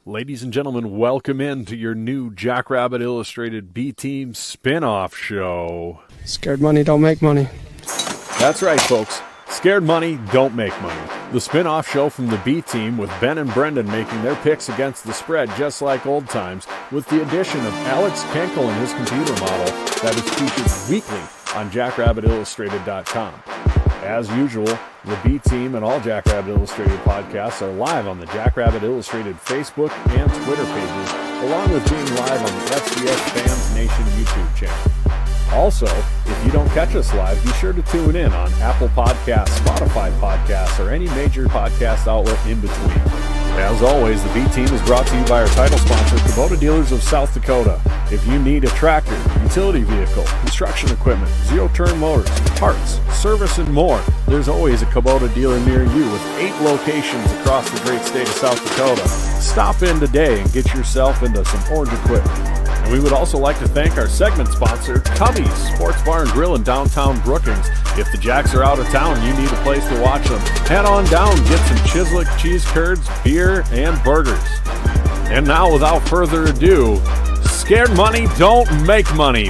Ladies and gentlemen, welcome in to your new Jackrabbit Illustrated B-Team spin-off show. Scared money don't make money. That's right, folks. Scared money don't make money. The spin-off show from the B-Team with Ben and Brendan making their picks against the spread just like old times, with the addition of Alex Kenkel and his computer model that is featured weekly on JackrabbitIllustrated.com. As usual, the B-Team and all Jackrabbit Illustrated podcasts are live on the Jackrabbit Illustrated Facebook and Twitter pages, along with being live on the FCS Fans Nation YouTube channel. Also, if you don't catch us live, be sure to tune in on Apple Podcasts, Spotify Podcasts, or any major podcast outlet in between. As always, the B-Team is brought to you by our title sponsor, Kubota Dealers of South Dakota. If you need a tractor, utility vehicle, construction equipment, zero-turn motors, parts, service, and more, there's always a Kubota dealer near you with 8 locations across the great state of South Dakota. Stop in today and get yourself into some orange equipment. And we would also like to thank our segment sponsor, Cubby's Sports Bar and Grill in downtown Brookings. If the Jacks are out of town, you need a place to watch them. Head on down, get some Chislick cheese curds, beer, and burgers. And now, without further ado, scared money don't make money.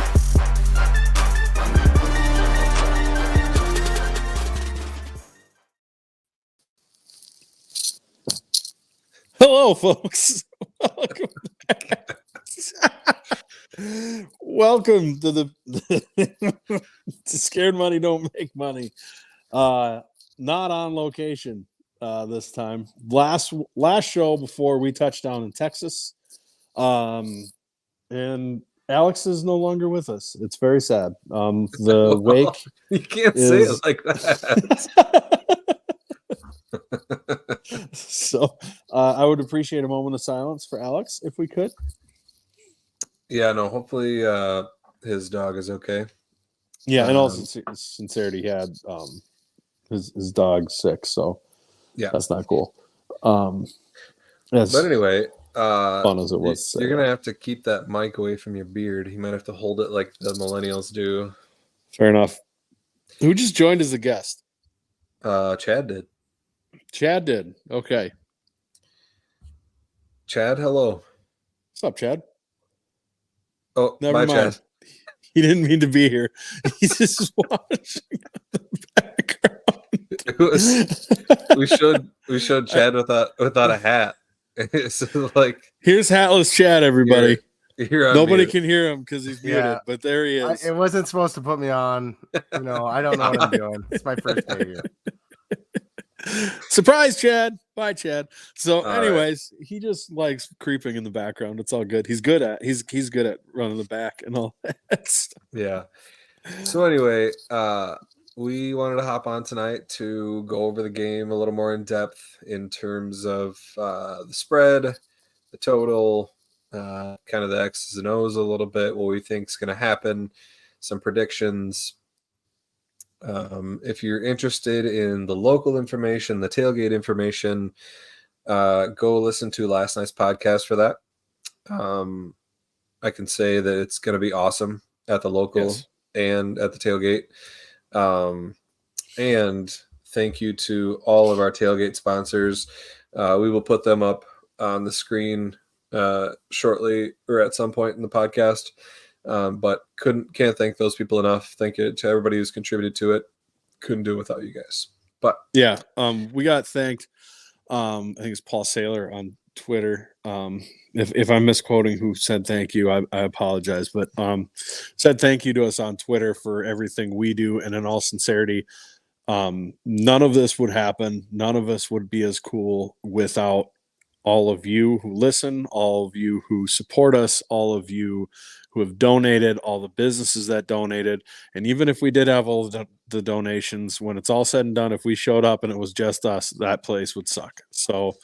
Hello, folks. Welcome back. Welcome to the to Scared Money Don't Make Money. Not on location this time. Last show before we touched down in Texas. And Alex is no longer with us. It's very sad. The wake. You can't say it like that. So I would appreciate a moment of silence for Alex if we could. Yeah, no, hopefully his dog is okay. Yeah, and also sincerity, he had his dog sick, so yeah, that's not cool. But anyway, fun as it was, you're gonna have to keep that mic away from your beard. You might have to hold it like the millennials do. Fair enough. Who just joined as a guest? Chad did. Chad did. Okay. Chad, hello. What's up, Chad? Oh, never bye, mind. Chad. He didn't mean to be here. He's just watching the background. We showed Chad without a hat. So like, here's hatless Chad, everybody. Nobody mute. can hear him because he's muted, but there he is. It wasn't supposed to put me on. I don't know what I'm doing. It's my first day here. Surprise, Chad. Bye, Chad. So anyways, right. He just likes creeping in the background. It's all good. He's good at running the back and all that stuff. Yeah. So anyway, we wanted to hop on tonight to go over the game a little more in depth in terms of the spread, the total, kind of the X's and O's a little bit, what we think is going to happen, some predictions. If you're interested in the local information, the tailgate information, go listen to last night's podcast for that. I can say that it's going to be awesome at the local and at the tailgate. And thank you to all of our tailgate sponsors. We will put them up on the screen shortly or at some point in the podcast. But can't thank those people enough. Thank you to everybody who's contributed to it. Couldn't do it without you guys. But yeah, we got thanked. I think it's Paul Saylor on Twitter. If I'm misquoting who said thank you, I apologize. But said thank you to us on Twitter for everything we do. And in all sincerity, none of this would happen. None of us would be as cool without all of you who listen, all of you who support us, all of you who have donated, all the businesses that donated. And even if we did have all the donations, when it's all said and done, if we showed up and it was just us, that place would suck. So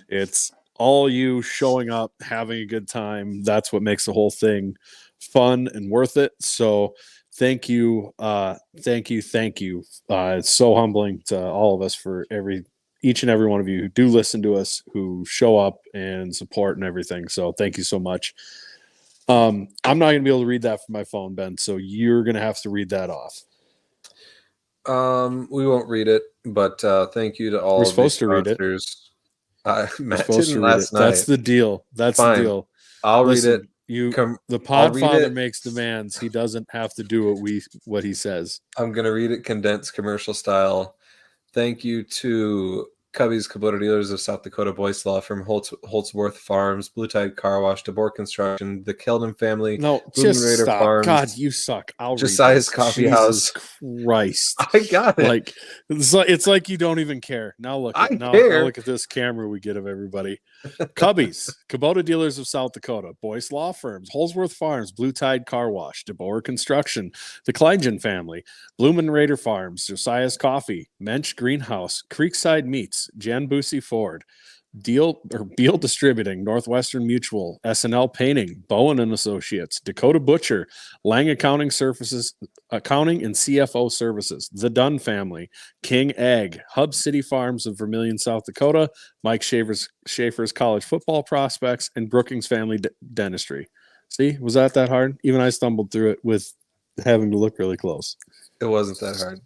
it's all you showing up, having a good time. That's what makes the whole thing fun and worth it. So thank you. Thank you. It's so humbling to all of us for each and every one of you who do listen to us, who show up and support and everything. So thank you so much. I'm not going to be able to read that from my phone, Ben, so you're going to have to read that off. We won't read it, but thank you to all We're of supposed the to read it. sponsors. Matt You're supposed to didn't read it. last night. That's the deal. That's Fine. the deal. I'll Listen, read it. The I'll Podfather read it. makes demands. He doesn't have to do what he says. I'm gonna read it condensed commercial style. Thank you to Cubby's Kubota Dealers of South Dakota, Boyce Law Firm, Holtzworth Farms, Blue Tide Car Wash, DeBoer Construction, the Keldon family, No, Boom just Raider stop. Farms, God, you suck. I'll read Josiah's this. Coffee Jesus House. Christ. I got it. Like it's like you don't even care. Now look I at now care. look at this camera we get of everybody. Cubbies, Kubota Dealers of South Dakota, Boyce Law Firms, Holsworth Farms, Blue Tide Car Wash, DeBoer Construction, the Kleingen family, Bloomin' Raider Farms, Josiah's Coffee, Mensch Greenhouse, Creekside Meats, Jan Busey Ford, Beal Distributing, Northwestern Mutual, SNL Painting, Bowen and Associates, Dakota Butcher, Lang Accounting Services, Accounting and CFO Services, The Dunn Family, King Ag, Hub City Farms of Vermilion, South Dakota, Mike Schaefer's College Football Prospects, and Brookings Family Dentistry. See, was that hard? Even I stumbled through it with having to look really close. It wasn't that hard.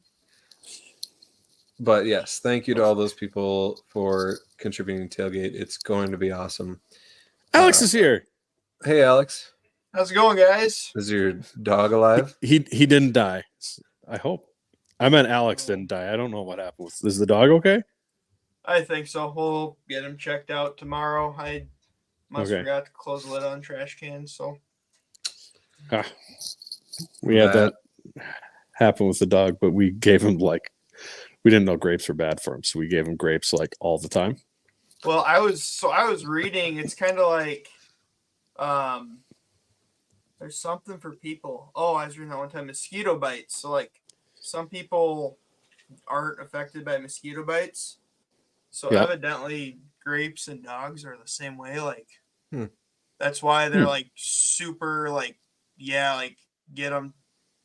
But yes, thank you to all those people for contributing to Tailgate. It's going to be awesome. Alex is here. Hey, Alex. How's it going, guys? Is your dog alive? He didn't die. I hope. I meant Alex didn't die. I don't know what happened. Is the dog okay? I think so. We'll get him checked out tomorrow. I must forgot to close the lid on trash cans, so. We had that happen with the dog, but we gave him we didn't know grapes were bad for him, so we gave him grapes all the time. Well, I was reading. It's kind of like, there's something for people. Oh, I was reading that one time. Mosquito bites. So some people aren't affected by mosquito bites. So evidently, grapes and dogs are the same way. That's why they're super get them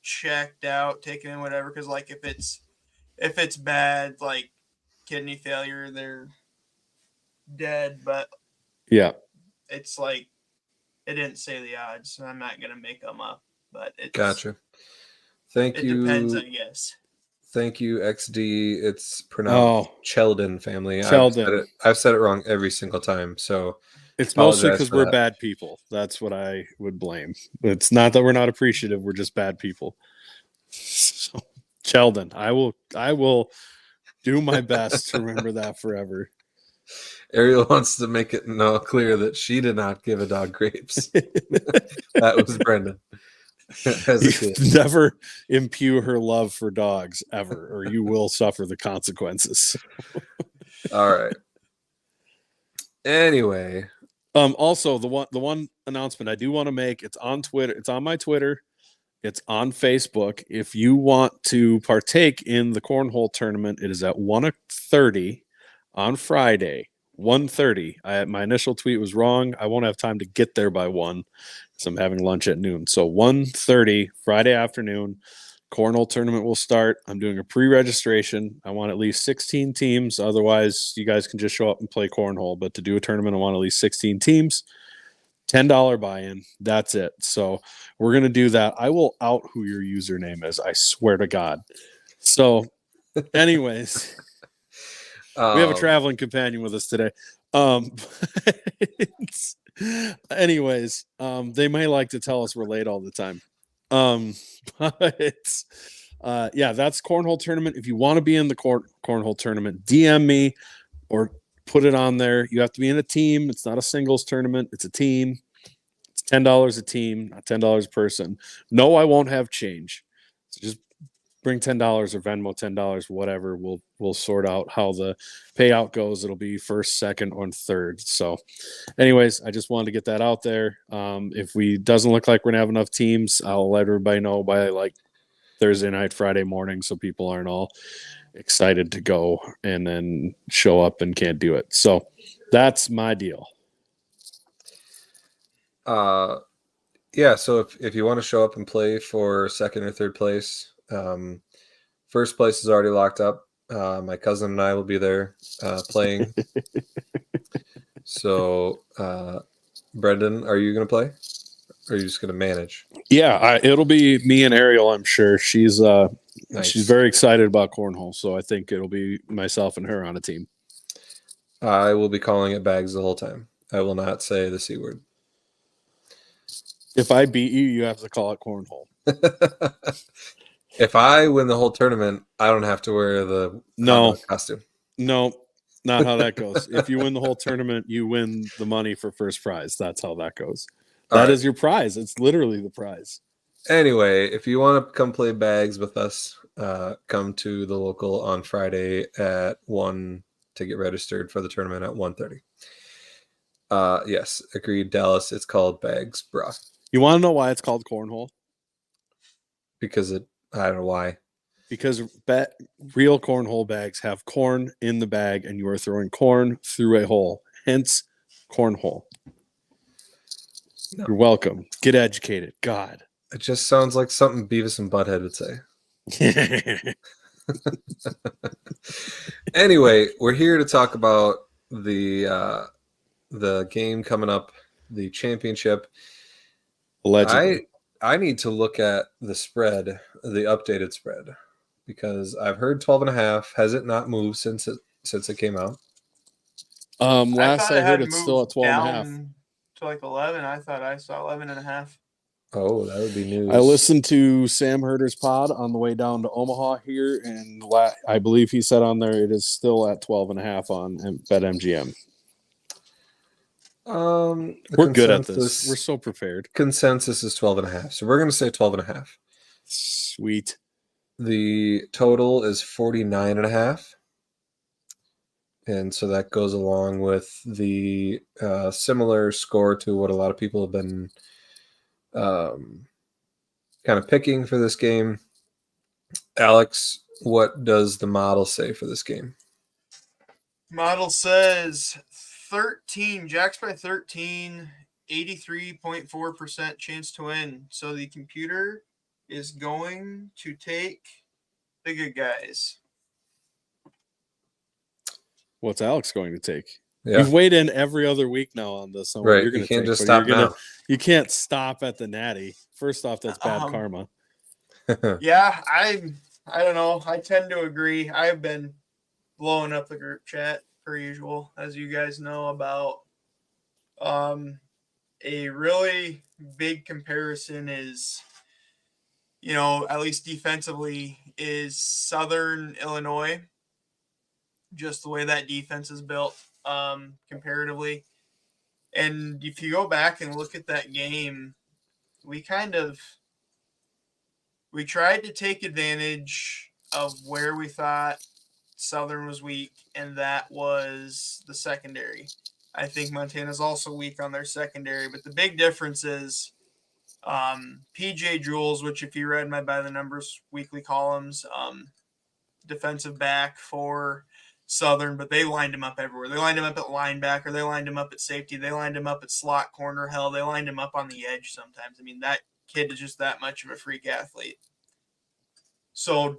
checked out, taken in, whatever. Because if it's bad, like kidney failure, they're dead. But it's it didn't say the odds, so I'm not gonna make them up. But it's gotcha. Thank you. It depends, I guess. Thank you, XD. It's pronounced Cheldon family. Cheldon. I've said it wrong every single time. So it's mostly because we're bad people. That's what I would blame. It's not that we're not appreciative. We're just bad people. So, Cheldon, I will do my best to remember that forever. Ariel wants to make it clear that she did not give a dog grapes. That was Brendan. Never impugn her love for dogs ever, or you will suffer the consequences. All right. Anyway, also the one announcement I do want to make, it's on Twitter, it's on my Twitter, it's on Facebook. If you want to partake in the Cornhole Tournament, it is at 1:30 on Friday. 1:30. My initial tweet was wrong. I won't have time to get there by 1 because I'm having lunch at noon. So 1:30 Friday afternoon, Cornhole Tournament will start. I'm doing a pre-registration. I want at least 16 teams. Otherwise, you guys can just show up and play cornhole. But to do a tournament, I want at least 16 teams. $10 buy-in. That's it. So we're going to do that. I will out who your username is. I swear to God. So anyways, we have a traveling companion with us today. Anyways, they may like to tell us we're late all the time. But that's Cornhole Tournament. If you want to be in the Cornhole Tournament, DM me or put it on there. You have to be in a team. It's not a singles tournament. It's a team. It's $10 a team, not $10 a person. No, I won't have change. So just bring $10 or Venmo $10, whatever. We'll sort out how the payout goes. It'll be first, second, or third. So anyways, I just wanted to get that out there. If we doesn't look like we're gonna have enough teams, I'll let everybody know by Thursday night, Friday morning, so people aren't all excited to go and then show up and can't do it. So that's my deal. So if you want to show up and play for second or third place, first place is already locked up. My cousin and I will be there playing. So Brendan, are you going to play? Or are you just going to manage? Yeah, it'll be me and Ariel, I'm sure. She's nice. She's very excited about cornhole, so I think it'll be myself and her on a team. I will be calling it bags the whole time. I will not say the C word. If I beat you, you have to call it cornhole. If I win the whole tournament, I don't have to wear the No. costume. No, not how that goes. If you win the whole tournament, you win the money for first prize. That's how that goes. That is your prize. It's literally the prize. Anyway, if you want to come play bags with us, come to the local on Friday at 1 to get registered for the tournament at 1:30. Yes, agreed, Dallas. It's called bags, brah. You want to know why it's called cornhole? Because I don't know why. Because real cornhole bags have corn in the bag, and you are throwing corn through a hole. Hence, cornhole. No. You're welcome. Get educated. God. It just sounds like something Beavis and Butthead would say. Anyway, we're here to talk about the game coming up, the championship. Allegedly. I need to look at the spread, the updated spread, because I've heard 12.5. Has it not moved since it came out? Last I heard, it's still at 12.5. To like 11. I thought I saw 11.5. Oh, that would be news. I listened to Sam Herder's pod on the way down to Omaha here, and I believe he said on there it is still at 12.5 on BetMGM. We're good at this. We're so prepared. Consensus is 12.5. So we're going to say 12.5. Sweet. The total is 49.5. And so that goes along with the similar score to what a lot of people have been kind of picking for this game. Alex, what does the model say for this game? Model says 13, Jacks by 13, 83.4% chance to win. So the computer is going to take the good guys. What's Alex going to take? Yeah. You've weighed in every other week now on this. On right. You're going you can't take, just stop now. You can't stop at the natty. First off, that's bad karma. Yeah, I don't know. I tend to agree. I've been blowing up the group chat per usual, as you guys know, about a really big comparison is, at least defensively, is Southern Illinois. Just the way that defense is built comparatively. And if you go back and look at that game, we tried to take advantage of where we thought Southern was weak, and that was the secondary. I think Montana's also weak on their secondary, but the big difference is PJ Jules, which if you read my By the Numbers weekly columns, defensive back for Southern, but they lined him up everywhere. They lined him up at linebacker. They lined him up at safety. They lined him up at slot corner. Hell, they lined him up on the edge sometimes. I mean, that kid is just that much of a freak athlete. So,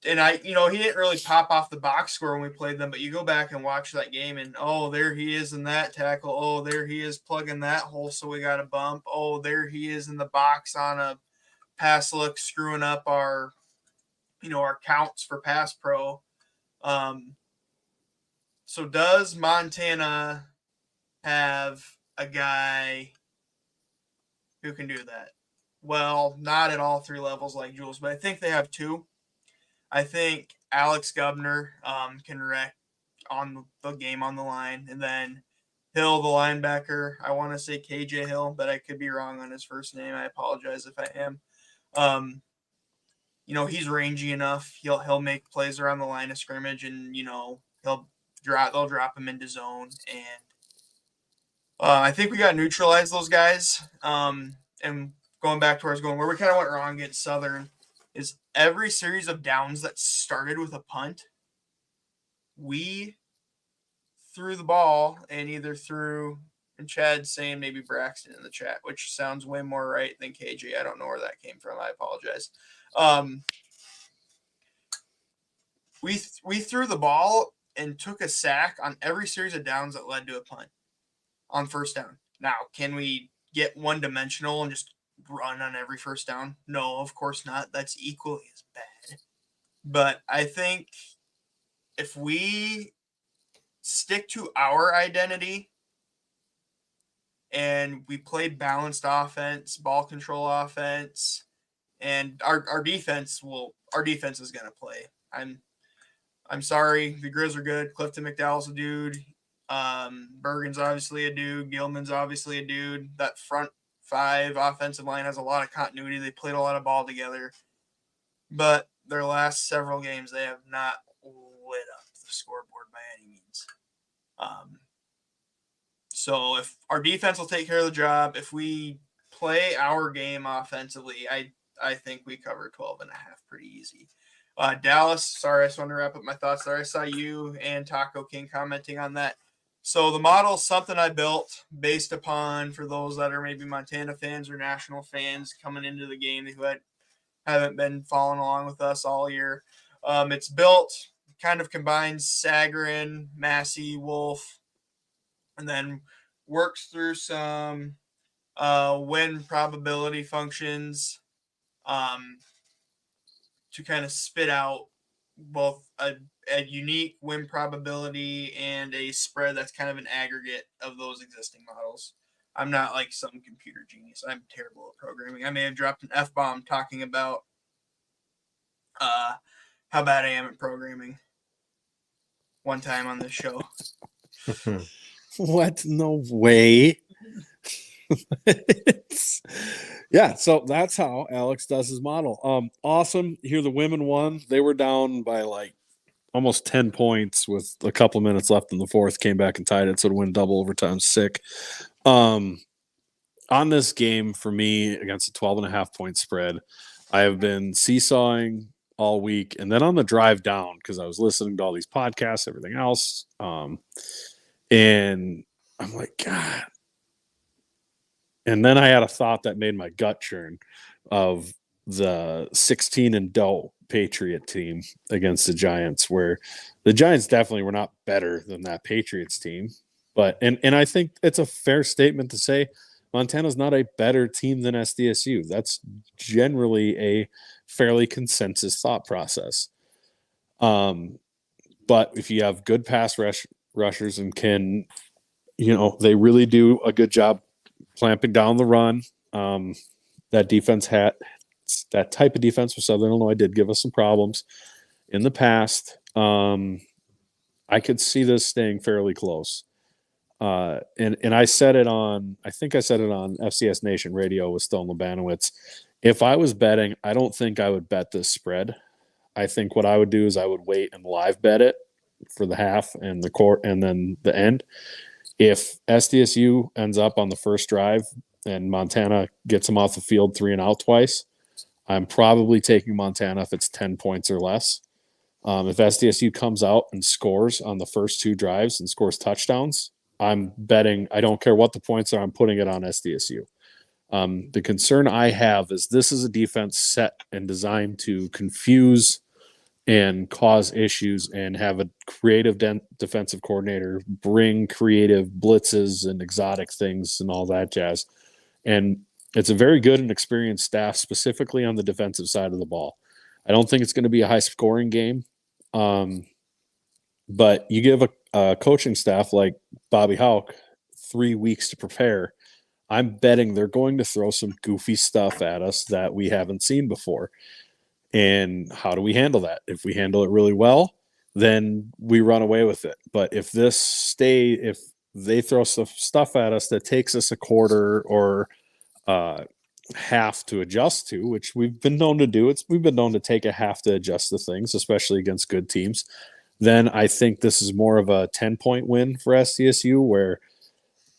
and he didn't really pop off the box score when we played them, but you go back and watch that game and, oh, there he is in that tackle. Oh, there he is plugging that hole, so we got a bump. Oh, there he is in the box on a pass look, screwing up our counts for pass pro. So does Montana have a guy who can do that? Well, not at all three levels like Jules, but I think they have two. I think Alex Gubner can wreck on the game on the line. And then Hill, the linebacker, I want to say KJ Hill, but I could be wrong on his first name. I apologize if I am. He's rangy enough. He'll make plays around the line of scrimmage, and they'll drop him into zone. And I think we got to neutralize those guys. And going back to where I was going, where we kind of went wrong against Southern is every series of downs that started with a punt, we threw the ball and either threw, and Chad's saying maybe Braxton in the chat, which sounds way more right than KJ. I don't know where that came from. I apologize. We threw the ball and took a sack on every series of downs that led to a punt on first down. Now, can we get one-dimensional and just run on every first down? No, of course not. That's equally as bad. But I think if we stick to our identity and we play balanced offense, ball control offense, and our defense is going to play. I'm sorry, the Grizz are good. Clifton McDowell's a dude. Bergen's obviously a dude. Gilman's obviously a dude. That front five offensive line has a lot of continuity. They played a lot of ball together. But their last several games, they have not lit up the scoreboard by any means. So if our defense will take care of the job, if we play our game offensively, I think we cover 12.5 pretty easy. Dallas, sorry, I just want to wrap up my thoughts there. I saw you and Taco King commenting on that. So the model is something I built based upon, for those that are maybe Montana fans or national fans coming into the game who haven't been following along with us all year. It's built, kind of combines Sagarin, Massey, Wolf, and then works through some win probability functions to kind of spit out both a unique win probability and a spread that's kind of an aggregate of those existing models. I'm not like some computer genius. I'm terrible at programming. I may have dropped an F-bomb talking about how bad I am at programming one time on this show. What? No way. Yeah, so that's how Alex does his model. Awesome. Here the women won. They were down by like almost 10 points with a couple minutes left in the fourth, came back and tied it, so to win double overtime. Sick. On this game, for me, against a 12.5 point spread, I have been seesawing all week. And then on the drive down, because I was listening to all these podcasts, everything else, and I'm like, God. And then I had a thought that made my gut churn of the 16-0 Patriot team against the Giants, where the Giants definitely were not better than that Patriots team. But and I think it's a fair statement to say Montana's not a better team than SDSU. That's generally a fairly consensus thought process. But if you have good pass rushers and can, they really do a good job clamping down the run. That defense that type of defense for Southern Illinois did give us some problems in the past. I could see this staying fairly close. And I said it on, I think I said it on FCS Nation Radio with Stone Labanowitz. If I was betting, I don't think I would bet this spread. I think what I would do is I would wait and live bet it for the half and the court and then the end. If SDSU ends up on the first drive and Montana gets them off the field 3 and out twice, I'm probably taking Montana if it's 10 points or less. If SDSU comes out and scores on the first 2 drives and scores touchdowns, I'm betting, I don't care what the points are, I'm putting it on SDSU. The concern I have is this is a defense set and designed to confuse and cause issues and have a creative defensive coordinator bring creative blitzes and exotic things and all that jazz. And it's a very good and experienced staff, specifically on the defensive side of the ball. I don't think it's going to be a high-scoring game, but you give a coaching staff like Bobby Houck 3 weeks to prepare, I'm betting they're going to throw some goofy stuff at us that we haven't seen before. And how do we handle that? If we handle it really well, then we run away with it. But if they throw some stuff at us that takes us a quarter or half to adjust to, which we've been known to do, we've been known to take a half to adjust to things, especially against good teams, then I think this is more of a 10-point win for SDSU, where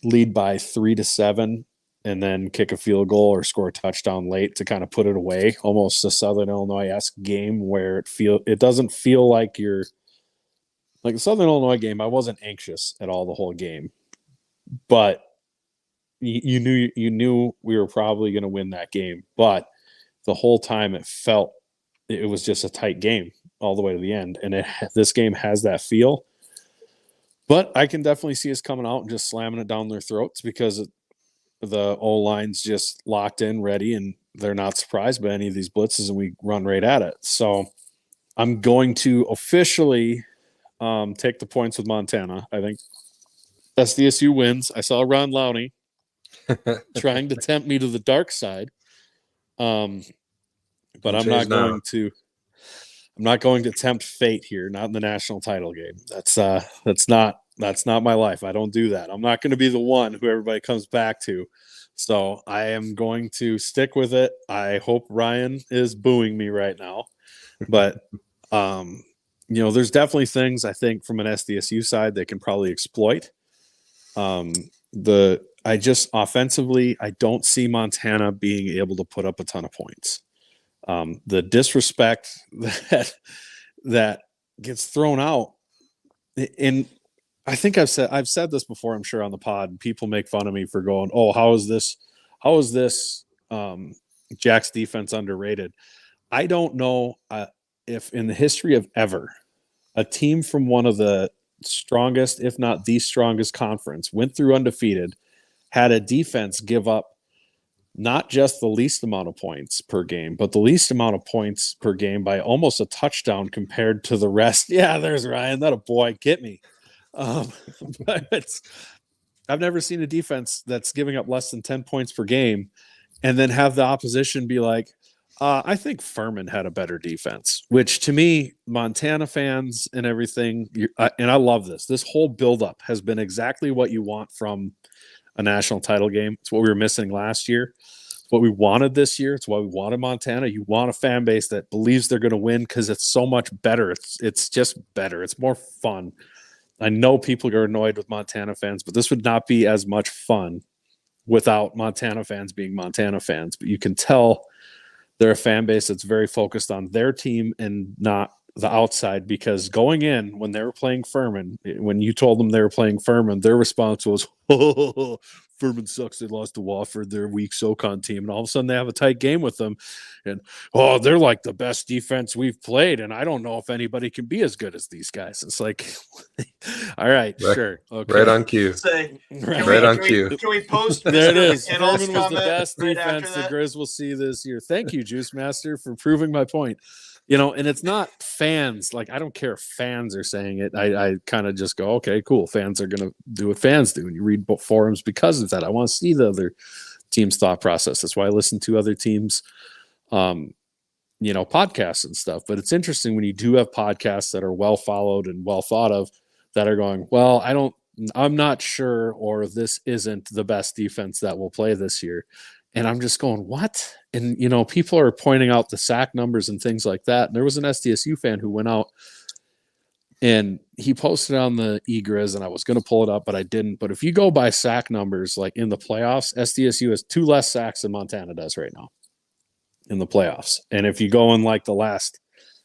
lead by 3-7 and then kick a field goal or score a touchdown late to kind of put it away. Almost a Southern Illinois-esque game where it doesn't feel like you're like the Southern Illinois game. I wasn't anxious at all the whole game, but you knew we were probably going to win that game. But the whole time it felt it was just a tight game all the way to the end. And this game has that feel. But I can definitely see us coming out and just slamming it down their throats because the O-line's just locked in, ready, and they're not surprised by any of these blitzes, and we run right at it. So I'm going to officially take the points with Montana. I think SDSU wins. I saw Ron Lowney trying to tempt me to the dark side. But I'm not going to tempt fate here, not in the national title game. That's not my life. I don't do that. I'm not going to be the one who everybody comes back to. So I am going to stick with it. I hope Ryan is booing me right now. But there's definitely things I think from an SDSU side they can probably exploit. Offensively, I don't see Montana being able to put up a ton of points. The disrespect that gets thrown out, and I think I've said this before, I'm sure on the pod, people make fun of me for going, oh, how is this Jack's defense underrated? I don't know if in the history of ever a team from one of the strongest, if not the strongest conference, went through undefeated, had a defense give up not just the least amount of points per game, but the least amount of points per game by almost a touchdown compared to the rest. Yeah, there's Ryan. That a boy. Get me. But I've never seen a defense that's giving up less than 10 points per game and then have the opposition be like, I think Furman had a better defense, which to me, Montana fans and everything, and I love this. This whole buildup has been exactly what you want from a national title game. It's what we were missing last year. It's what we wanted this year. It's what we wanted Montana. You want a fan base that believes they're going to win because it's so much better. It's just better. It's more fun. I know people are annoyed with Montana fans, but this would not be as much fun without Montana fans being Montana fans. But you can tell they're a fan base that's very focused on their team and not the outside, because going in when they were playing Furman, when you told them they were playing Furman, their response was, oh, Furman sucks. They lost to Wofford. They're a weak SoCon team. And all of a sudden they have a tight game with them. And, oh, they're like the best defense we've played. And I don't know if anybody can be as good as these guys. It's like, all right, sure. Okay. Right on cue. On cue. Can we post there it is. McKinnell's Furman was the best right defense the Grizz will see this year. Thank you, Juice Master, for proving my point. And it's not fans. Like, I don't care if fans are saying it. I kind of just go, okay, cool. Fans are going to do what fans do. And you read forums because of that. I want to see the other team's thought process. That's why I listen to other teams, podcasts and stuff. But it's interesting when you do have podcasts that are well followed and well thought of that are going, well, I'm not sure, or this isn't the best defense that will play this year. And I'm just going, what? And, people are pointing out the sack numbers and things like that. And there was an SDSU fan who went out and he posted on the eGriz, and I was going to pull it up, but I didn't. But if you go by sack numbers, like in the playoffs, SDSU has 2 less sacks than Montana does right now in the playoffs. And if you go in like the last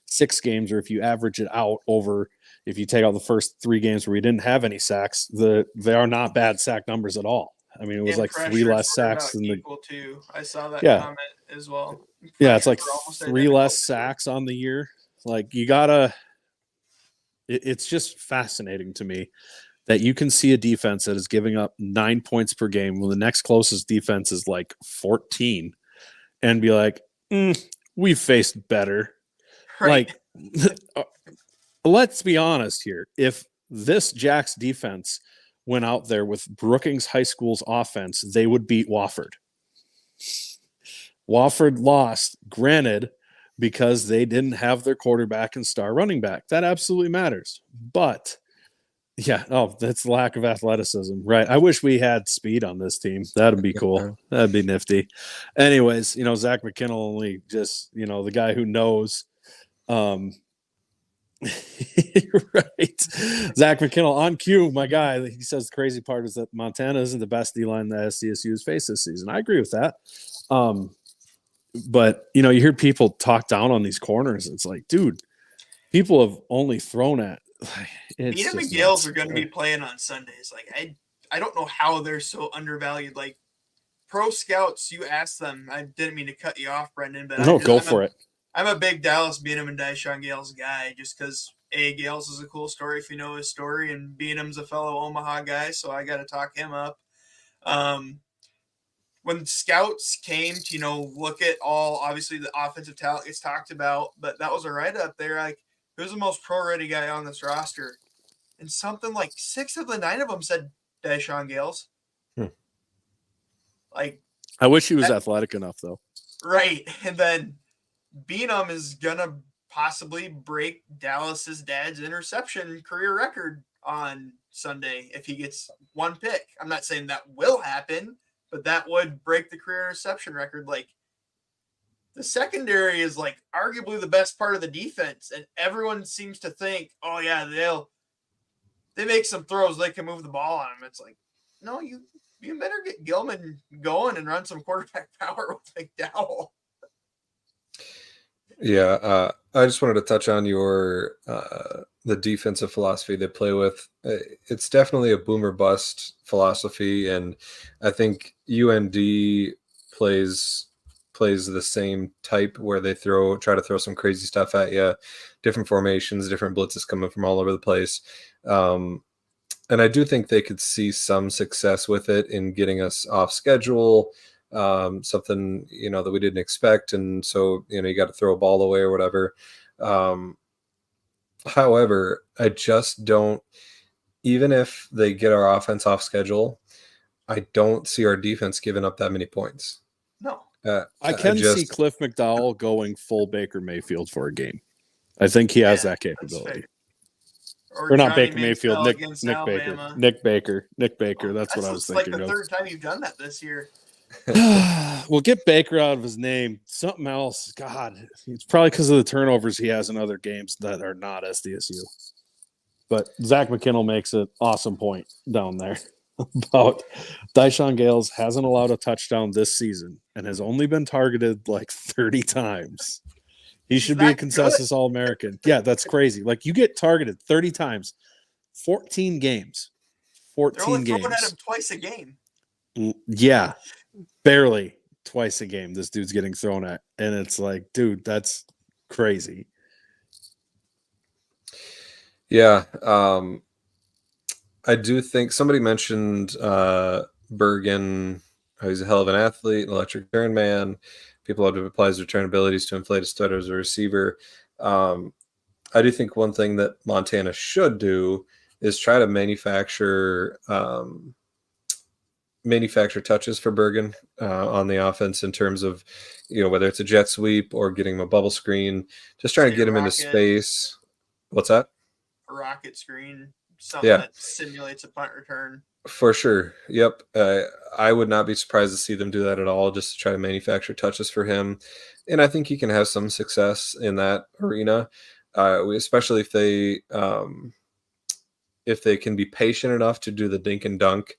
6 games, or if you average it out over, if you take out the first 3 games where we didn't have any sacks, they are not bad sack numbers at all. I mean, it was like 3 less sacks than the. Too. I saw that comment as well. Yeah, it's like 3 less sacks on the year. Like, you gotta. It's just fascinating to me that you can see a defense that is giving up 9 points per game when the next closest defense is like 14, and be like, we've faced better. Right. Like, let's be honest here. If this Jack's defense went out there with Brookings High School's offense, they would beat Wofford. Wofford lost, granted, because they didn't have their quarterback and star running back. That absolutely matters. But, that's lack of athleticism. Right. I wish we had speed on this team. That'd be cool. That'd be nifty. Anyways, Zach McKinnell only just, the guy who knows. Right. Zach McKinnell on cue, my guy. He says the crazy part is that Montana isn't the best D-line that SDSU has faced this season. I agree with that. But you hear people talk down on these corners. It's like, dude, people have only thrown at. Peter and Gales are going to be playing on Sundays. Like, I don't know how they're so undervalued. Like, pro scouts, you ask them. I didn't mean to cut you off, Brendan, but go for it. I'm a big Dallas Beanham and Dyshawn Gales guy, just because Gales is a cool story if you know his story, and Beanham's a fellow Omaha guy, so I got to talk him up. When scouts came to look at all, obviously the offensive talent gets talked about, but that was a write up there. Like, who's the most pro-ready guy on this roster? And something like 6 of the 9 of them said Deshaun Gales. Like, I wish he was athletic enough, though. right. And then Beenum is going to possibly break Dallas's dad's interception career record on Sunday if he gets one pick. I'm not saying that will happen, but that would break the career interception record. Like, the secondary is like arguably the best part of the defense, and everyone seems to think, oh yeah, they make some throws, they can move the ball on them. It's like, no, you better get Gilman going and run some quarterback power with McDowell. Yeah, I just wanted to touch on your the defensive philosophy they play with. It's definitely a boomer bust philosophy, and I think UND plays the same type where they try to throw some crazy stuff at you, different formations, different blitzes coming from all over the place. And I do think they could see some success with it in getting us off schedule, something, that we didn't expect. And so, you got to throw a ball away or whatever. However, I just don't, even if they get our offense off schedule, I don't see our defense giving up that many points. No. I can see Cliff McDowell going full Baker Mayfield for a game. I think he has that capability. Or not Baker Mayfield, Nick Baker. Nick Baker. That's what I was thinking of. It's like the third time you've done that this year. We'll get Baker out of his name. Something else. God, it's probably because of the turnovers he has in other games that are not SDSU. But Zach McKinnell makes an awesome point down there about Deshaun Gales hasn't allowed a touchdown this season and has only been targeted like 30 times. He should be a consensus All-American. Yeah, that's crazy. Like, you get targeted 30 times, 14 games. 14 They're only games. throwing at him twice a game. Yeah, barely twice a game this dude's getting thrown at. And it's like, dude, that's crazy. Yeah. I do think somebody mentioned Bergen. He's a hell of an athlete, an electric turn man. People have to apply his return abilities to inflate his stutter as a receiver. I do think one thing that Montana should do is try to manufacture touches for Bergen on the offense in terms of, whether it's a jet sweep or getting him a bubble screen, just trying to get him into space. What's that? A rocket screen, something that simulates a punt return. For sure. Yep. I would not be surprised to see them do that at all, just to try to manufacture touches for him. And I think he can have some success in that arena, especially if they can be patient enough to do the dink and dunk,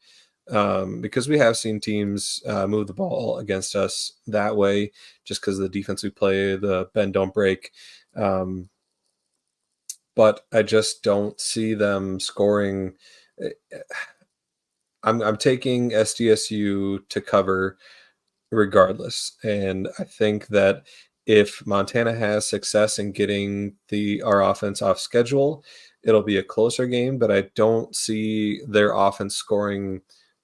because we have seen teams move the ball against us that way, just because of the defense we play, the bend, don't break. But I just don't see them scoring. I'm taking SDSU to cover regardless. And I think that if Montana has success in getting our offense off schedule, it'll be a closer game, but I don't see their offense scoring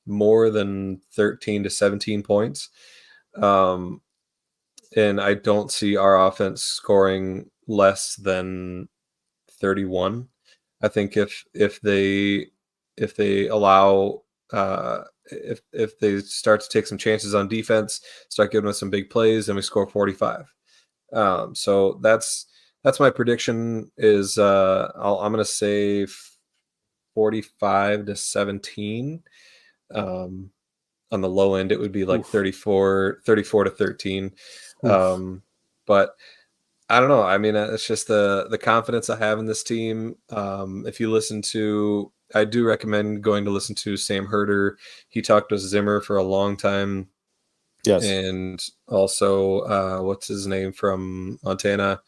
more than 13 to 17 points. And I don't see our offense scoring less than 31. I think if they allow if they start to take some chances on defense, start giving us some big plays, and we score 45. So that's my prediction. Is I'm going to say 45 to 17. On the low end, it would be like 34 to 13. But I don't know. I mean, it's just the confidence I have in this team. If you listen to, I do recommend going to listen to Sam Herder. He talked with Zimmer for a long time. Yes. And also, what's his name from Montana?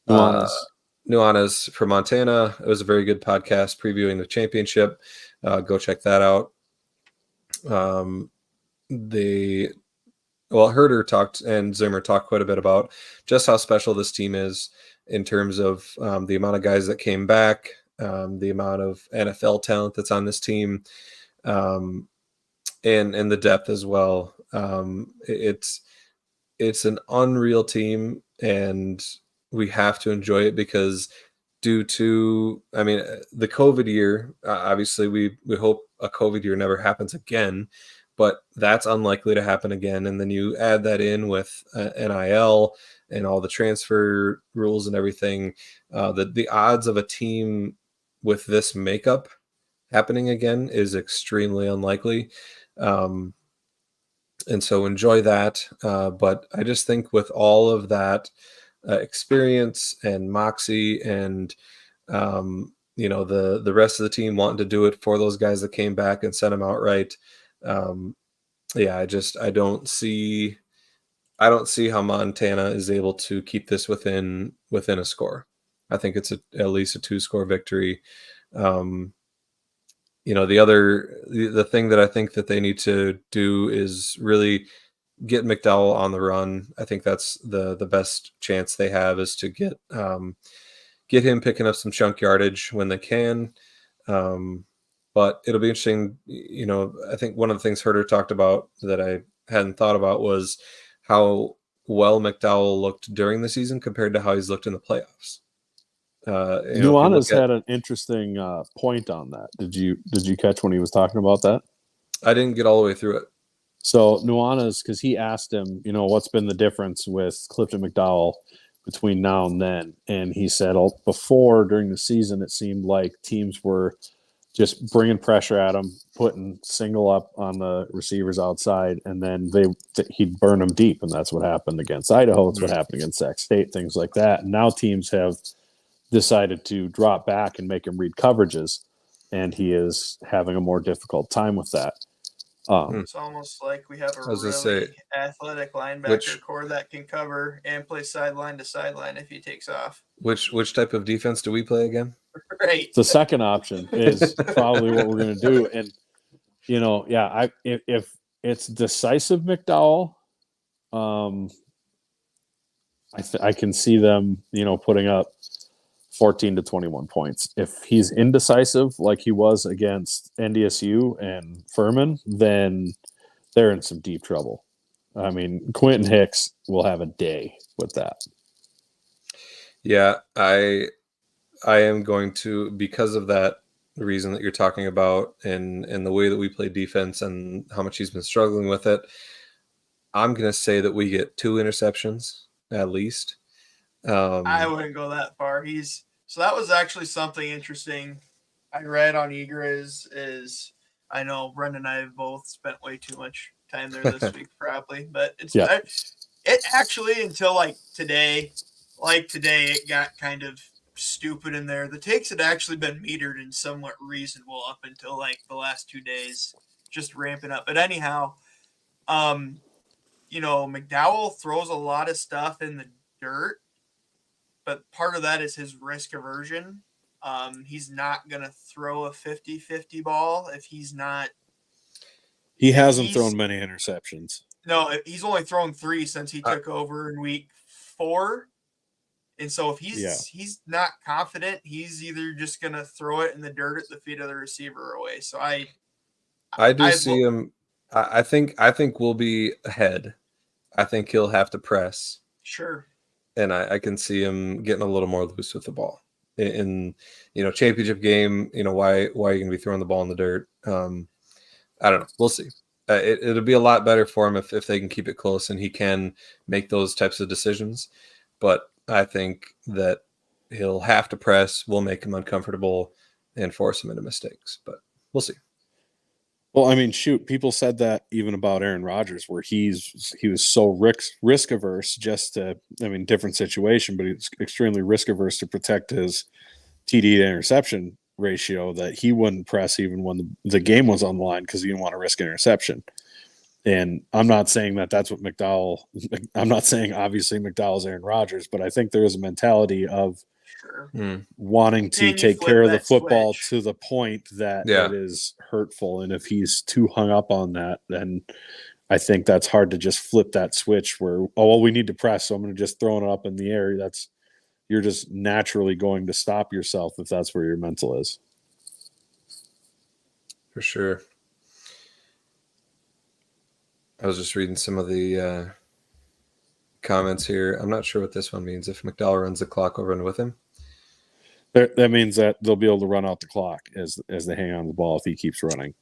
Nuanez from Montana. It was a very good podcast previewing the championship. Go check that out. Herder talked and Zimmer talked quite a bit about just how special this team is in terms of the amount of guys that came back, the amount of NFL talent that's on this team, and the depth as well. It's an unreal team, and we have to enjoy it because due to, I mean, the COVID year, obviously we hope a COVID year never happens again, but that's unlikely to happen again. And then you add that in with NIL and all the transfer rules and everything, the odds of a team with this makeup happening again is extremely unlikely. And so enjoy that. But I just think with all of that experience and moxie and, the rest of the team wanting to do it for those guys that came back and sent them out right. I don't see how Montana is able to keep this within a score. I think it's at least a 2-score victory. The thing that I think that they need to do is really get McDowell on the run. I think that's the best chance they have is to get him picking up some chunk yardage when they can. But it'll be interesting. I think one of the things Herder talked about that I hadn't thought about was how well McDowell looked during the season compared to how he's looked in the playoffs. Nuanez had an interesting point on that. Did you catch when he was talking about that? I didn't get all the way through it. So Nuanez, because he asked him, what's been the difference with Clipon McDowell between now and then, and he said before during the season it seemed like teams were just bringing pressure at him, putting single up on the receivers outside, and then he'd burn them deep, and that's what happened against Idaho. It's what happened against Sac State, things like that. And now teams have decided to drop back and make him read coverages, and he is having a more difficult time with that. It's almost like we have a really athletic linebacker core that can cover and play sideline to sideline if he takes off. Which type of defense do we play again? Right. The second option is probably what we're going to do. And, if it's decisive McDowell, I can see them, putting up 14 to 21 points. If he's indecisive like he was against NDSU and Furman, then they're in some deep trouble. I mean, Quentin Hicks will have a day with that. Yeah, I am going to, because of that reason that you're talking about and the way that we play defense and how much he's been struggling with it, I'm going to say that we get 2 interceptions at least. I wouldn't go that far. So that was actually something interesting I read on Eager is I know Brendan and I have both spent way too much time there this week probably, but it actually until today, it got kind of stupid in there. The takes had actually been metered and somewhat reasonable up until the last 2 days, just ramping up. But anyhow, McDowell throws a lot of stuff in the dirt, but part of that is his risk aversion. He's not going to throw a 50-50 ball if he's not. He hasn't thrown many interceptions. No, he's only thrown 3 since he took over in week 4. And so if he's not confident, he's either just going to throw it in the dirt at the feet of the receiver away. So I see him. I think we'll be ahead. I think he'll have to press. Sure. And I can see him getting a little more loose with the ball in championship game. Why are you going to be throwing the ball in the dirt? I don't know. We'll see. It'll be a lot better for him if they can keep it close and he can make those types of decisions. But I think that he'll have to press. We'll make him uncomfortable and force him into mistakes. But we'll see. Well, I mean, shoot, people said that even about Aaron Rodgers, where he was so risk averse, different situation, but he's extremely risk averse to protect his TD to interception ratio that he wouldn't press even when the game was on the line because he didn't want to risk interception. And I'm not saying that that's what McDowell – I'm not saying obviously McDowell's Aaron Rodgers, but I think there is a mentality of wanting to take care of the football to the point that it is hurtful. And if he's too hung up on that, then I think that's hard to just flip that switch where, we need to press, so I'm going to just throw it up in the air. You're just naturally going to stop yourself if that's where your mental is. For sure. I was just reading some of the comments here. I'm not sure what this one means. If McDowell runs the clock, we'll run with him. That means that they'll be able to run out the clock as they hang on the ball if he keeps running.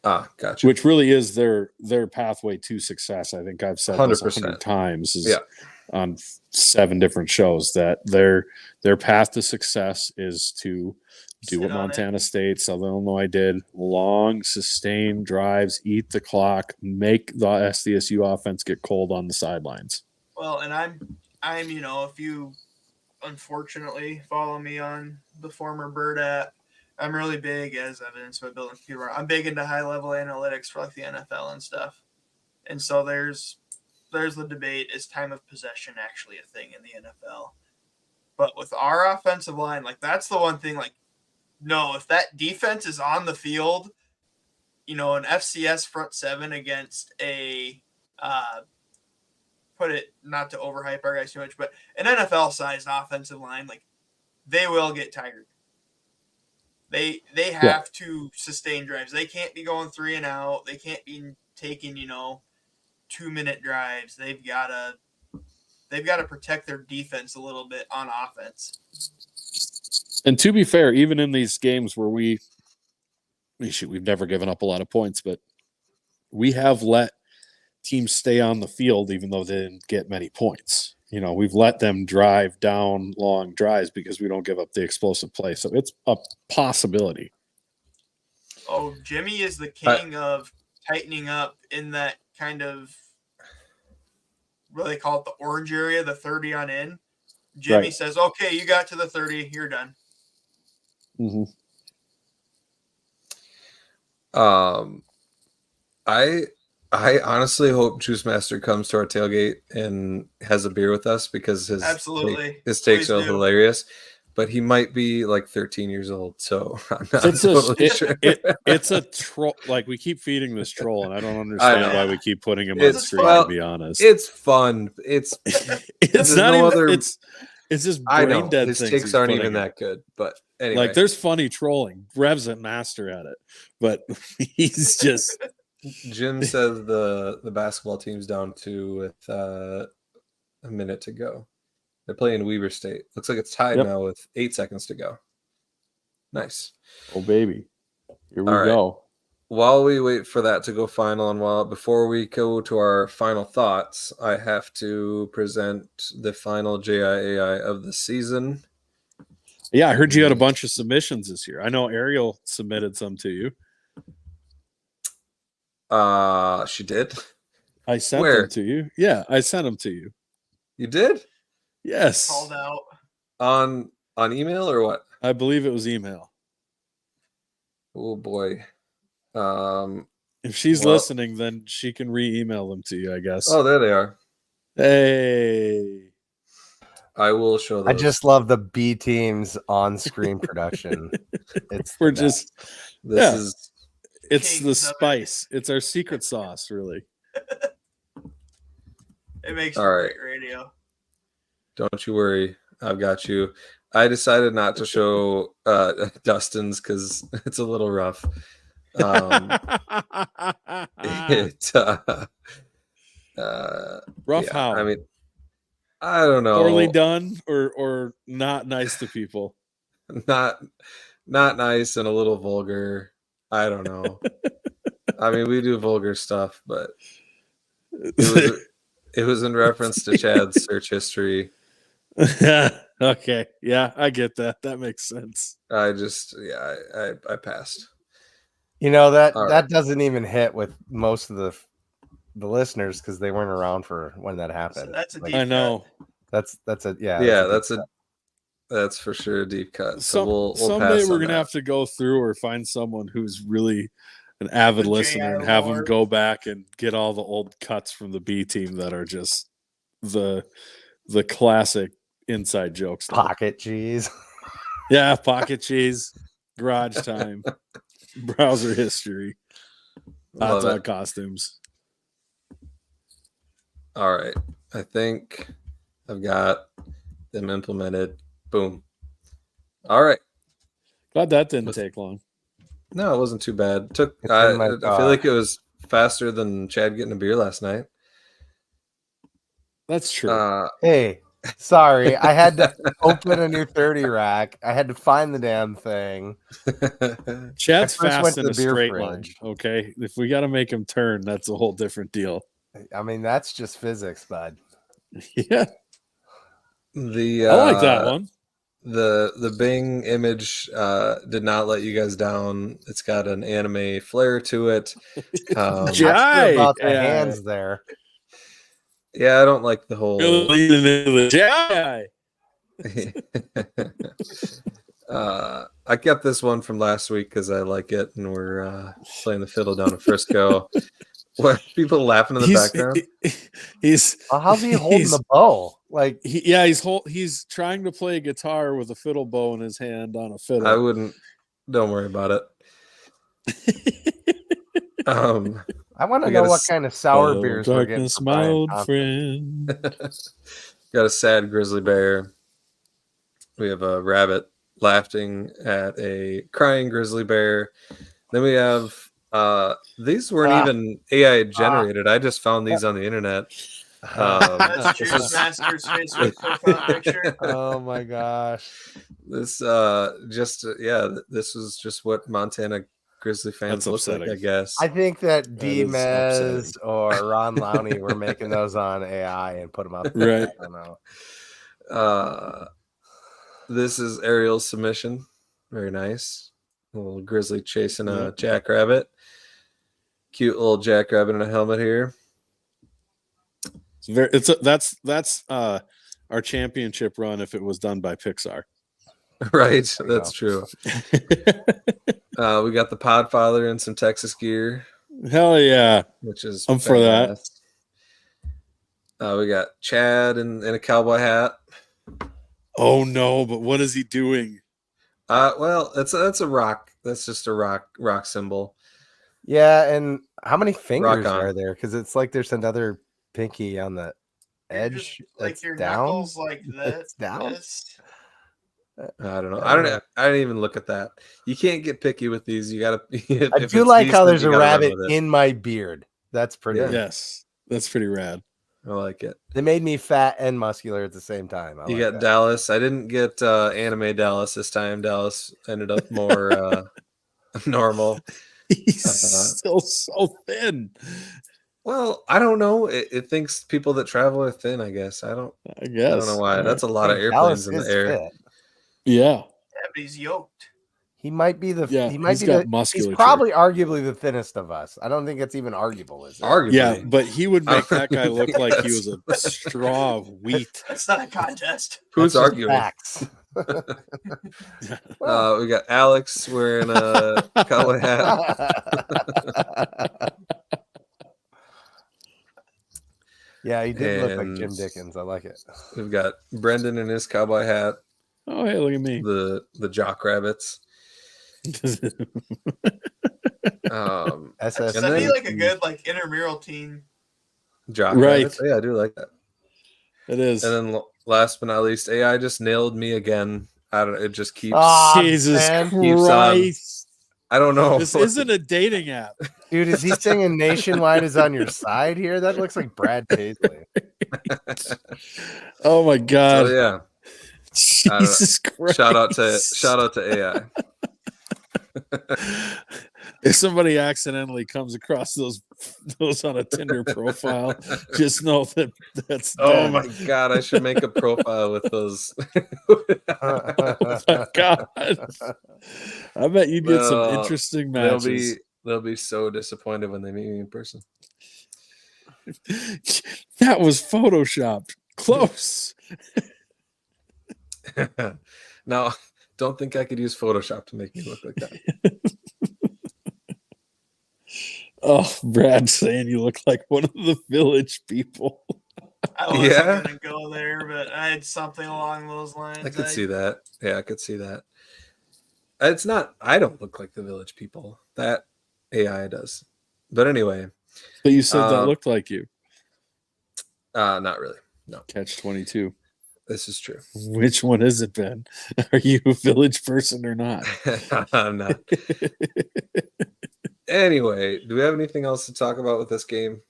Ah, gotcha. Which really is their pathway to success. I think I've said this 100 times on 7 different shows that their path to success is to do what Montana State, Southern Illinois did: long, sustained drives, eat the clock, make the SDSU offense get cold on the sidelines. Well, and I'm if you unfortunately follow me on the former Bird app, I'm really big, as evidenced by building computer. I'm big into high level analytics for like the NFL and stuff. And so there's the debate: is time of possession actually a thing in the NFL? But with our offensive line, like that's the one thing. Like, no, if that defense is on the field, an FCS front 7 against a put it not to overhype our guys too much, but an NFL sized offensive line, like they will get tired. They have to sustain drives. They can't be going 3 and out. They can't be taking 2-minute drives. They've got to protect their defense a little bit on offense. And to be fair, even in these games where we've never given up a lot of points, but we have let teams stay on the field even though they didn't get many points. We've let them drive down long drives because we don't give up the explosive play. So it's a possibility. Oh, Jimmy is the king of tightening up in that kind of, what do they call it, the orange area, the 30 on in. Jimmy says, okay, you got to the 30, you're done. Mm-hmm. I honestly hope Juice Master comes to our tailgate and has a beer with us because his takes are hilarious. But he might be like 13 years old, so I'm not totally sure. It's a troll. Like, we keep feeding this troll, and I don't understand why we keep putting him on screen. To be honest, it's fun. It's not even other. It's just brain dead. His takes aren't even that good, but anyway, like there's funny trolling. Rev's a master at it, but he's just. Jim says the basketball team's down 2 with a minute to go. They're playing Weber State. Looks like it's tied now with 8 seconds to go. Nice. Oh, baby. Here we go. While we wait for that to go final, and before we go to our final thoughts, I have to present the final JIAI of the season. Yeah, I heard you had a bunch of submissions this year. I know Ariel submitted some to you. She did. I sent them to you. Yeah, I sent them to you. You did? Yes. Called out on email or what? I believe it was email. Oh boy. If she's listening, then she can re-email them to you, I guess. Oh, there they are. Hey. I will show those. I just love the B team's on-screen production. It's the spice. It's our secret sauce, really. It makes great radio. Don't you worry. I've got you. I decided not to show Dustin's because it's a little rough. Rough how? I mean, I don't know. Poorly done or not nice to people? Not nice and a little vulgar. I don't know. I mean, we do vulgar stuff, but it was in reference to Chad's search history. Okay. Yeah, I get that. That makes sense. I passed. That doesn't even hit with most of the listeners because they weren't around for when that happened. So that's a deep I know. cut. That's for sure a deep cut. Someday we're gonna have to go through or find someone who's really an avid listener and have them go back and get all the old cuts from the B team that are just the classic inside jokes. Pocket cheese. Yeah, pocket cheese, garage time, browser history, hot dog costumes. All right. I think I've got them implemented. Boom. All right. Glad that didn't take long. No, it wasn't too bad. I feel like it was faster than Chad getting a beer last night. That's true. Hey, sorry, I had to open a new 30 rack. I had to find the damn thing. Chad's I first went fast to in the a beer straight fridge. line. Okay, if we got to make him turn, that's a whole different deal. I mean, that's just physics, bud. Yeah, The I like that one. The Bing image did not let you guys down. It's got an anime flair to it. Not sure about the Yeah. hands there. Yeah, I don't like the whole. I kept this one from last week because I like it, and we're playing the fiddle down in Frisco. What, people laughing in the background? How's he holding the bow? Like, he's trying to play guitar with a fiddle bow in his hand on a fiddle. I wouldn't. Don't worry about it. I want to know what kind of sour beers we're getting from my Brian old Thompson. friend. Got a sad grizzly bear. We have a rabbit laughing at a crying grizzly bear. Then we have these weren't even AI generated. I just found these on the internet. That's Juice Master's Facebook profile picture. Oh my gosh! This this was just what Montana Grizzly fans look like, I guess. I think that D-Mez or Ron Lowney were making those on AI and put them up there. Right. I don't know. This is Ariel's submission. Very nice. A little grizzly chasing a jackrabbit. Cute little jackrabbit in a helmet here. That's our championship run if it was done by Pixar. Right, that's true. We got the Podfather in some Texas gear. Hell yeah. Which is I'm for that. We got Chad in a cowboy hat. Oh no, but what is he doing? Well, that's a rock. That's just a rock symbol. Yeah, and how many fingers are there? Because it's like there's another pinky on the edge. Like your down? knuckles like that. It's down. I don't know. I didn't even look at that. You can't get picky with these. You gotta. I do like how there's a rabbit in my beard. That's pretty. Yeah. Yes, that's pretty rad. I like it. They made me fat and muscular at the same time. You got Dallas. I didn't get anime Dallas this time. Dallas ended up more normal. He's still so thin. Well, I don't know. It thinks people that travel are thin, I guess. I don't know why. That's a lot of airplanes in the air. Fit. Yeah. But he's yoked. He might be the. Yeah, he might be got the. musculature. He's probably arguably the thinnest of us. I don't think it's even arguable, is it? Arguably. Yeah, but he would make that guy look like he was a straw of wheat. That's not a contest. Who's arguing? Facts. We got Alex wearing a cowboy hat. Yeah, he did look like Jim Dickens. I like it. We've got Brendan in his cowboy hat. Oh, hey, look at me. The jock rabbits. That'd be like a good intramural team. Jock right. rabbits. Yeah, I do like that. It is. And then last but not least, AI just nailed me again. I don't. It just keeps. Jesus Christ. Keeps on. I don't know. This isn't a dating app. Dude, is he singing Nationwide is on your side here? That looks like Brad Paisley. Oh my God. So, yeah. Jesus Christ. Shout out to AI. If somebody accidentally comes across those on a Tinder profile, just know that's Oh them. my God, I should make a profile with those. Oh my God. I bet you'd get some interesting matches. They'll be so disappointed when they meet me in person. That was photoshopped. Close. No, don't think I could use Photoshop to make me look like that. Oh, Brad saying you look like one of the village people. I wasn't gonna go there, but I had something along those lines. I could see that. Yeah, I could see that. It's not. I don't look like the village people. That AI does. But anyway. But you said that looked like you. Not really. No. Catch 22. This is true. Which one is it, Ben? Are you a village person or not? I'm not. Anyway, do we have anything else to talk about with this game?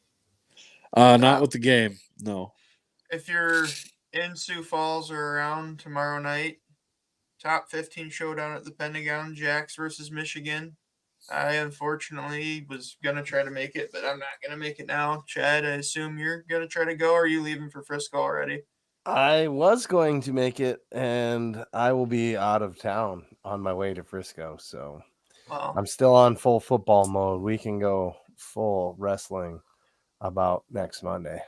Not with the game. No. if you're in Sioux Falls or around tomorrow night, top 15 showdown at the Pentagon, Jacks versus Michigan. I unfortunately was going to try to make it, but I'm not going to make it now. Chad, I assume you're going to try to go, or are you leaving for Frisco already? I was going to make it, and I will be out of town on my way to Frisco. So I'm still on full football mode. We can go full wrestling about next Monday.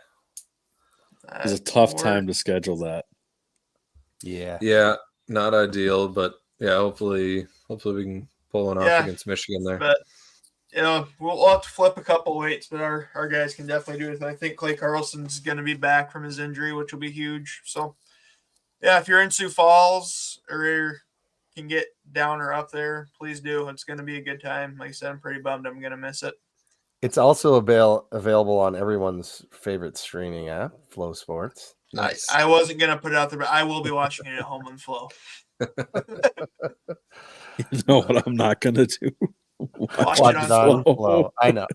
It's a tough time to schedule that. Yeah. Yeah, not ideal, but yeah, hopefully we can pull one off against Michigan there. But we'll have to flip a couple weights, but our guys can definitely do it. I think Clay Carlson's going to be back from his injury, which will be huge. So, yeah, if you're in Sioux Falls or can get down or up there, please do. It's going to be a good time. Like I said, I'm pretty bummed I'm going to miss it. It's also available on everyone's favorite streaming app, Flow Sports. Nice. I wasn't going to put it out there, but I will be watching it at home on Flow. You know what I'm not going to do? Watch it on Flow. I know.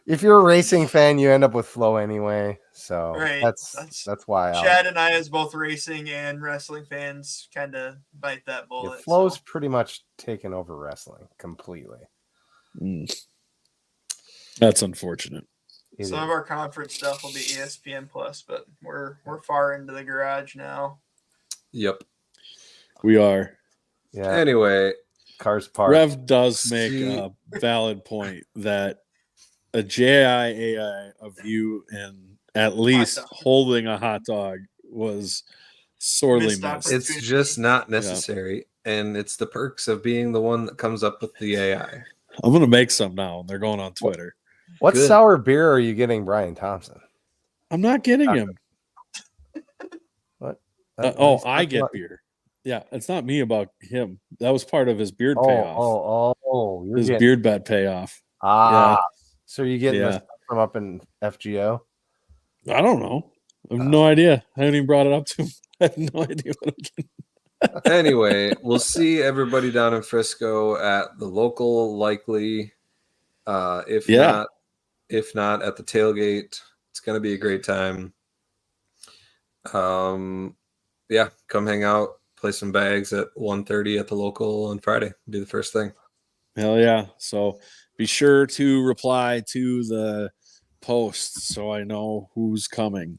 If you're a racing fan, you end up with Flow anyway. So that's why Chad and I, as both racing and wrestling fans, kind of bite that bullet. Yeah, Flow's pretty much taken over wrestling completely. That's unfortunate. Some of our conference stuff will be ESPN Plus, but we're far into the garage now. Yep, we are. Yeah. Anyway, cars parked. Rev does make a valid point that a JIAI of you and at least holding a hot dog was sorely missed. It's just not necessary, and it's the perks of being the one that comes up with the AI. I'm gonna make some now, and they're going on Twitter. What sour beer are you getting, Brian Thompson? I'm not getting him. What? I get beer. Yeah, it's not me about him. That was part of his beard payoff. His beard bet payoff. Yeah. So you getting this from up in FGO? I don't know. I have no idea. I haven't even brought it up to him. I have no idea what I'm getting. Anyway, we'll see everybody down in Frisco at the local, likely. If not at the tailgate, it's going to be a great time. Come hang out, play some bags at 1:30 at the local on Friday. Do the first thing. Hell yeah. So be sure to reply to the posts so I know who's coming.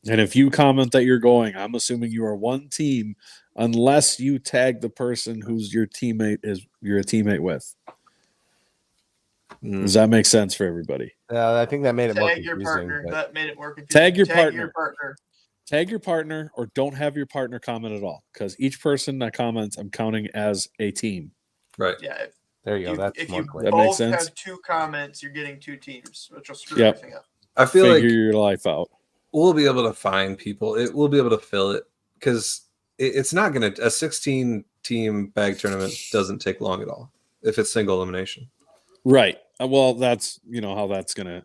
And if you comment that you're going, I'm assuming you are one team unless you tag the person who's you're a teammate with. Does that make sense for everybody? Yeah, I think that made it more confusing. Tag your partner. That made it more confusing. Tag your partner. Tag your partner, or don't have your partner comment at all, because each person that comments, I'm counting as a team. Right. Yeah. There you go. That's more clear. That makes sense. If you both have two comments, you're getting two teams, which will screw everything up. I feel Figure your life out. We'll be able to find people. We'll be able to fill it, because it's not going to. A 16-team bag tournament doesn't take long at all if it's single elimination. Right. Well, that's how that's gonna.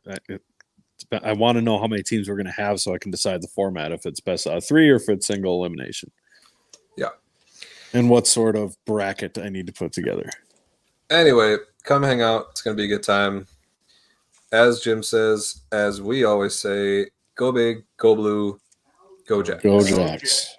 I want to know how many teams we're gonna have so I can decide the format, if it's best out of 3 or if it's single elimination. Yeah. And what sort of bracket I need to put together. Anyway, come hang out. It's gonna be a good time. As Jim says, as we always say, go big, go blue, go Jacks. Go Jacks.